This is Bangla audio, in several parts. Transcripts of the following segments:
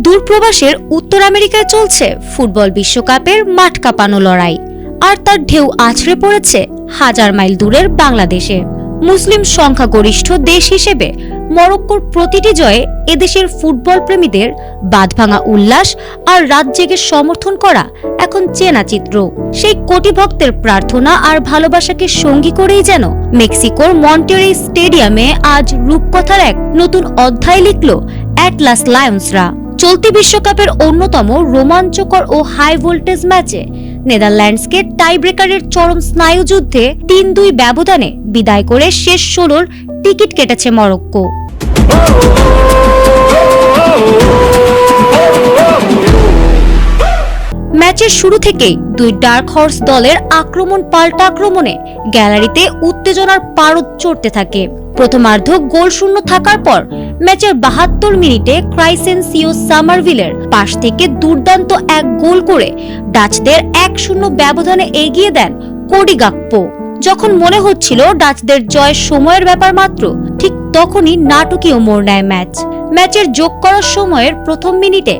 দূরপ্রবাসের উত্তর আমেরিকায় চলছে ফুটবল বিশ্বকাপের মাঠ কাঁপানো লড়াই, আর তার ঢেউ আছড়ে পড়েছে হাজার মাইল দূরের বাংলাদেশে। মুসলিম সংখ্যাগরিষ্ঠ দেশ হিসেবে মরক্কোর প্রতিটি জয়ে এদেশের ফুটবল প্রেমীদের বাঁধভাঙা উল্লাস আর রাত জেগে সমর্থন করা এখন চেনা চিত্র। সেই কোটি ভক্তের প্রার্থনা আর ভালোবাসাকে সঙ্গী করেই যেন মেক্সিকোর মন্টেরেই স্টেডিয়ামে আজ রূপকথার এক নতুন অধ্যায় লিখল অ্যাটলাস লায়ন্সরা। চলতি বিশ্বকাপের অন্যতম রোমাঞ্চকর ও হাই ভোল্টেজ ম্যাচে নেদারল্যান্ডসকে টাইব্রেকারের চরম স্নায়ুযুদ্ধে ৩-২ ব্যবধানে বিদায় করে শেষ ১৬র টিকিট কেটেছে মরক্কো। ম্যাচের শুরু থেকেই দুই ডার্ক হর্স দলের আক্রমণ পাল্টা আক্রমণে গ্যালারিতে উত্তেজনার পারদ চড়তে থাকে। প্রথমার্ধ গোলশূন্য থাকার পর ম্যাচের ৭২ মিনিটে ক্রাইসেনসিও সামারভিলের পাশ থেকে দুর্দান্ত এক গোল করে ডাচদের ১-০ ব্যবধানে এগিয়ে দেন কোডি গাকপো। যখন মনে হচ্ছিল ডাচদের জয় সময়ের ব্যাপার মাত্র, ঠিক তখনই নাটকীয় মোড় নেয় ম্যাচের যোগ করার সময়ের প্রথম মিনিটে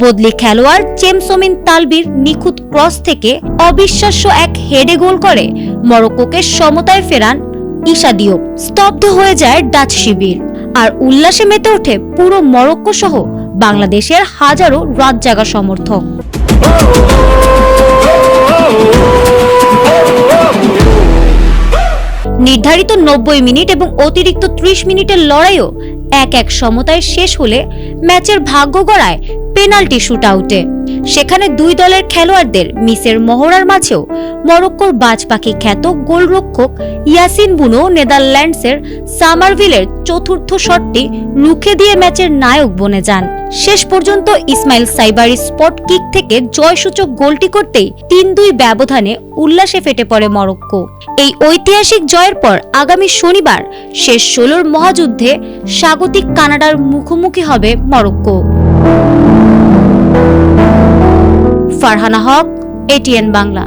বদলি খেলোয়াড় চেমসোমিন তালবির নিখুঁত ক্রস থেকে অবিশ্বাস্য এক হেডে গোল করে মরক্কোকে সমতায় ফেরান ইসা দিওপ। স্তব্ধ হয়ে যায় ডাচ শিবির, আর উল্লাসে মেতে ওঠে পুরো মরক্কো সহ বাংলাদেশের হাজারো রাত জাগা সমর্থক। নির্ধারিত ৯০ মিনিট এবং অতিরিক্ত ৩০ মিনিটের লড়াইও এক সমতায় শেষ হলে ম্যাচের ভাগ্য গড়ায় পেনাল্টি শুট আউটে। সেখানে দুই দলের খেলোয়াড়দের মিসের মহড়ার মাঝেও মরক্কোর বাজ পাখি খ্যাত গোলরক্ষক ইয়াসিন বুনো নেদারল্যান্ডসের সামারভিলের চতুর্থ শটটি রুখে দিয়ে ম্যাচের নায়ক বনে যান। শেষ পর্যন্ত ইসমাইল সাইবারি স্পট কিক থেকে জয়সূচক গোলটি করতেই ৩-২ ব্যবধানে উল্লাসে ফেটে পড়ে মরক্কো। এই ঐতিহাসিক জয়ের পর আগামী শনিবার শেষ ১৬র মহাযুদ্ধে স্বাগতিক কানাডার মুখোমুখি হবে মরক্কো। ফারহানা হক, এটিএন বাংলা।